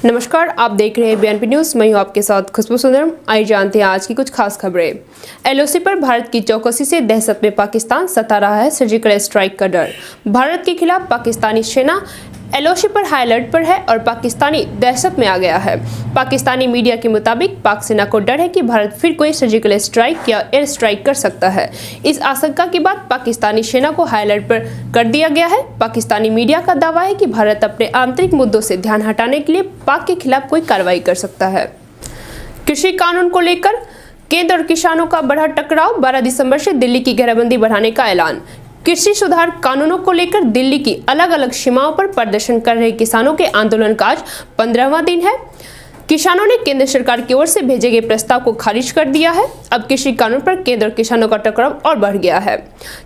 नमस्कार, आप देख रहे हैं बीएनपी न्यूज। मैं हूं आपके साथ खुशबू सुंदरम। आइए जानते हैं आज की कुछ खास खबरें। एलओसी पर भारत की चौकसी से दहशत में पाकिस्तान सता रहा है सर्जिकल स्ट्राइक का डर। भारत के खिलाफ पाकिस्तानी सेना एलओसी पर हाई अलर्ट पर है और पाकिस्तानी दहशत में आ गया है। पाकिस्तानी मीडिया के मुताबिक पाक सेना को डर है कि भारत फिर कोई सर्जिकल स्ट्राइक या एयर स्ट्राइक कर सकता है। इस आशंका के बाद पाकिस्तानी सेना को हाई अलर्ट पर कर दिया गया है। पाकिस्तानी मीडिया का दावा है कि भारत अपने आंतरिक मुद्दों से ध्यान हटाने के लिए पाक के खिलाफ कोई कार्रवाई कर सकता है। कृषि कानून को लेकर केंद्र और किसानों का बढ़ा टकराव। 12 दिसंबर से दिल्ली की घेराबंदी बढ़ाने का ऐलान। कृषि सुधार कानूनों को लेकर दिल्ली की अलग अलग सीमाओं पर प्रदर्शन कर रहे किसानों के आंदोलन का आज 15वां दिन है। किसानों ने केंद्र सरकार की ओर से भेजे गए प्रस्ताव को खारिज कर दिया है। अब कृषि कानून पर केंद्र और किसानों का टकराव और बढ़ गया है।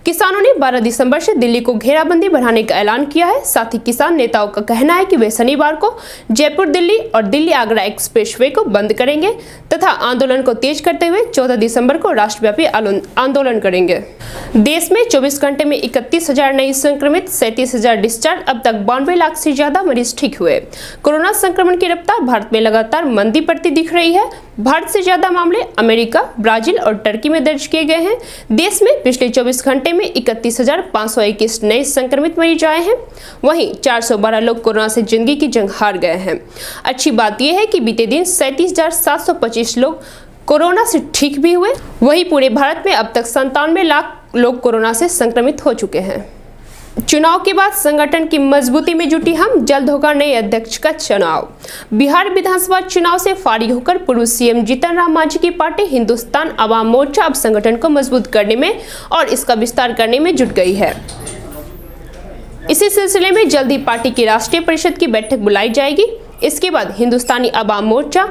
किसानों ने 12 दिसंबर से दिल्ली को घेराबंदी बढ़ाने का ऐलान किया है। साथ ही किसान नेताओं का कहना है कि वे शनिवार को जयपुर दिल्ली और दिल्ली आगरा एक्सप्रेसवे को बंद करेंगे तथा आंदोलन को तेज करते हुए 14 दिसंबर को राष्ट्रव्यापी आंदोलन करेंगे। देश में 24 घंटे में 31,000 नए संक्रमित, 37,000 डिस्चार्ज। अब तक 92 लाख से ज्यादा मरीज ठीक हुए। कोरोना संक्रमण की रफ्तार भारत में लगातार मंदी पड़ती दिख रही है। भारत से ज्यादा मामले अमेरिका, ब्राजील और टर्की में दर्ज किए गए हैं। देश में पिछले 24 घंटे में 31,521 नए संक्रमित मरीज आए हैं। वहीं 412 लोग कोरोना से जिंदगी की जंग हार गए हैं। अच्छी बात यह है कि बीते दिन 37,725 लोग कोरोना से ठीक भी हुए। वहीं पूरे भारत में अब तक 97 लाख लोग कोरोना से संक्रमित हो चुके हैं। चुनाव के बाद संगठन की मजबूती में जुटी हम, जल्द होगा नए अध्यक्ष का चुनाव। बिहार विधानसभा चुनाव से फारिग होकर पूर्व सीएम जीतन राम मांझी की पार्टी हिंदुस्तान अवाम मोर्चा अब संगठन को मजबूत करने में और इसका विस्तार करने में जुट गई है। इसी सिलसिले में जल्द ही पार्टी की राष्ट्रीय परिषद की बैठक बुलाई जाएगी। इसके बाद हिंदुस्तानी अवाम मोर्चा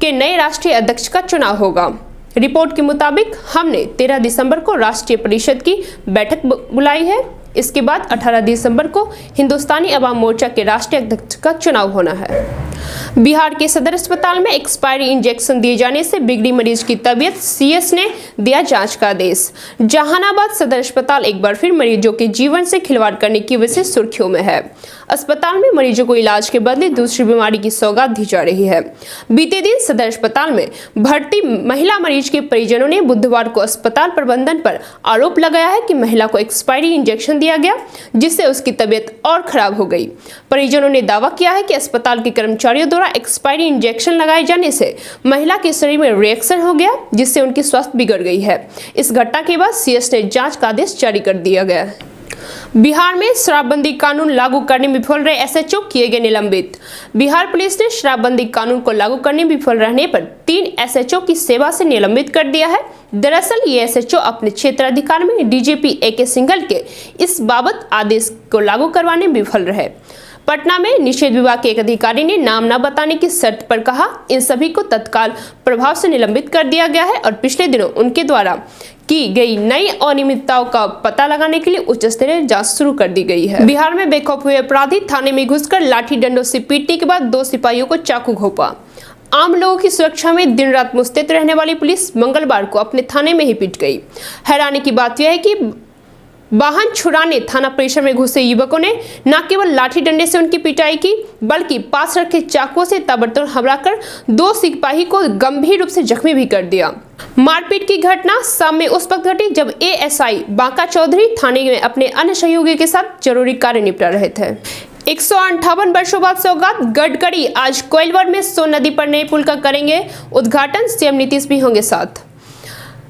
के नए राष्ट्रीय अध्यक्ष का चुनाव होगा। रिपोर्ट के मुताबिक हमने 13 दिसंबर को राष्ट्रीय परिषद की बैठक बुलाई है। इसके बाद 18 दिसंबर को हिंदुस्तानी अवाम मोर्चा के राष्ट्रीय अध्यक्ष का चुनाव होना है। बिहार के सदर अस्पताल में एक्सपायरी इंजेक्शन दिए जाने से बिगड़ी मरीज की तबीयत, सीएस ने दिया जांच का आदेश। जहानाबाद सदर अस्पताल एक बार फिर मरीजों के जीवन से खिलवाड़ करने की वजह से सुर्खियों में है। अस्पताल में मरीजों को इलाज के बदले दूसरी बीमारी की सौगात दी जा रही है। बीते दिन सदर अस्पताल में भर्ती महिला मरीज के परिजनों ने बुधवार को अस्पताल प्रबंधन पर आरोप लगाया है कि महिला को एक्सपायरी इंजेक्शन दिया गया, जिससे उसकी तबीयत और खराब हो गई। परिजनों ने दावा किया है कि अस्पताल के कर्मचारियों द्वारा एक्सपायरी इंजेक्शन लगाए जाने से महिला के शरीर में रिएक्शन हो गया, जिससे उनकी स्वास्थ्य बिगड़ गई है। इस घटना के बाद सीएस ने जांच का आदेश जारी कर दिया गया। बिहार में शराबबंदी कानून लागू करने में विफल रहे एसएचओ किए गए निलंबित। बिहार पुलिस ने शराबबंदी कानून को लागू करने में विफल रहने पर 3 एसएचओ की सेवा से निलंबित कर दिया है। दरअसल ये एसएचओ अपने क्षेत्राधिकार में डीजीपी एके सिंघल के इस बाबत आदेश को लागू करवाने में विफल रहे। पटना में निषेध विभाग के एक अधिकारी ने नाम न बताने की शर्त पर कहा, इन सभी को तत्काल प्रभाव से निलंबित कर दिया गया है और पिछले दिनों उनके द्वारा की गई नई अनियमितताओं का पता लगाने के लिए उच्च स्तरीय जांच शुरू कर दी गई है। बिहार में बेखौफ हुए अपराधी थाने में घुसकर लाठी डंडों से पीटने के बाद 2 सिपाहियों को चाकू घोंपा। आम लोगों की सुरक्षा में दिन रात मुस्तैद रहने वाली पुलिस मंगलवार को अपने थाने में ही पिट गई। हैरानी की बात यह है कि वाहन छुड़ाने थाना परिसर में घुसे युवकों ने न केवल लाठी डंडे से उनकी पिटाई की, बल्कि पास रखे चाकुओं से ताबड़तोड़ हमला कर 2 सिपाही को गंभीर रूप से जख्मी भी कर दिया। मारपीट की घटना शाम में उस वक्त घटी जब एएसआई बांका चौधरी थाने में अपने अन्य सहयोगी के साथ जरूरी कार्य निपटा रहे थे। 158 वर्षों बाद सौगात। गडकरी आज कोइलवर में सोन नदी पर नए पुल का करेंगे उद्घाटन। सीएम नीतीश भी होंगे साथ।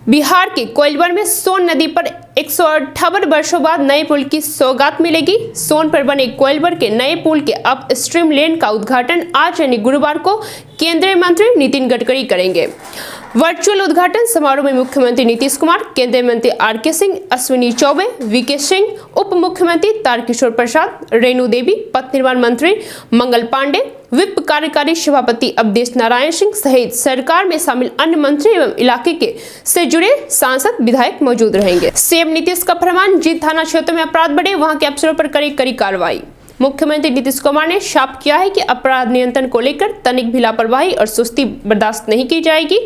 बिहार के कोइलवर में सोन नदी पर 158 वर्षों बाद नए पुल की सौगात मिलेगी। सोन पर बने कोइलवर के नए पुल के अप स्ट्रीम लेन का उद्घाटन आज यानी गुरुवार को केंद्रीय मंत्री नितिन गडकरी करेंगे। वर्चुअल उद्घाटन समारोह में मुख्यमंत्री नीतीश कुमार, केंद्रीय मंत्री आरके सिंह, अश्विनी चौबे, वीके सिंह, उप मुख्यमंत्री तारकिशोर प्रसाद, रेणु देवी, पथ निर्माण मंत्री मंगल पांडे, विप कार्यकारी सभापति अवधेश नारायण सिंह सहित सरकार में शामिल अन्य मंत्री एवं इलाके के से जुड़े सांसद विधायक मौजूद रहेंगे। सीएम नीतीश का फरमान, जिन थाना क्षेत्रों में अपराध बढ़े वहां के अफसरों पर कड़ी कार्रवाई। मुख्यमंत्री नीतीश कुमार ने साफ किया है कि अपराध नियंत्रण को लेकर तनिक भी लापरवाही और सुस्ती बर्दाश्त नहीं की जाएगी।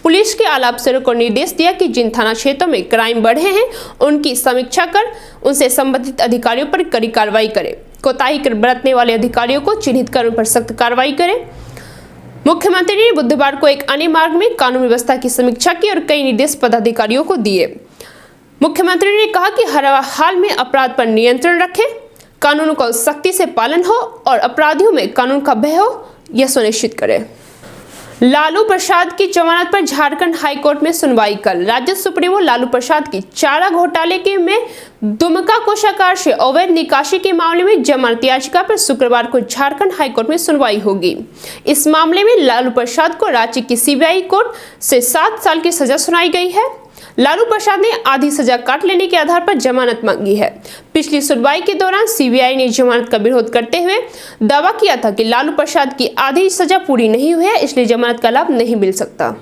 पुलिस के आला अफसरों को निर्देश दिया कि जिन थाना क्षेत्रों में क्राइम बढ़े हैं उनकी समीक्षा कर उनसे संबंधित अधिकारियों पर कड़ी कार्रवाई करे। कोताही बरतने वाले अधिकारियों को चिन्हित कर उन पर सख्त कार्रवाई करें। मुख्यमंत्री ने बुधवार को एक अन्य मार्ग में कानून व्यवस्था की समीक्षा की और कई निर्देश पदाधिकारियों को दिए। मुख्यमंत्री ने कहा कि हर हाल में अपराध पर नियंत्रण रखें, कानूनों का सख्ती से पालन हो और अपराधियों में कानून का भय हो, यह सुनिश्चित करें। लालू प्रसाद की जमानत पर झारखंड हाई कोर्ट में सुनवाई कल। राज्य सुप्रीमो लालू प्रसाद की चारा घोटाले के में दुमका कोषागार से अवैध निकासी के मामले में जमानत याचिका पर शुक्रवार को झारखंड हाई कोर्ट में सुनवाई होगी। इस मामले में लालू प्रसाद को रांची की सीबीआई कोर्ट से 7 साल की सजा सुनाई गई है। लालू प्रसाद ने आधी सजा काट लेने के आधार पर जमानत मांगी है। पिछली सुनवाई के दौरान सीबीआई ने जमानत का विरोध करते हुए दावा किया था कि लालू प्रसाद की आधी सजा पूरी नहीं हुई है, इसलिए जमानत का लाभ नहीं मिल सकता।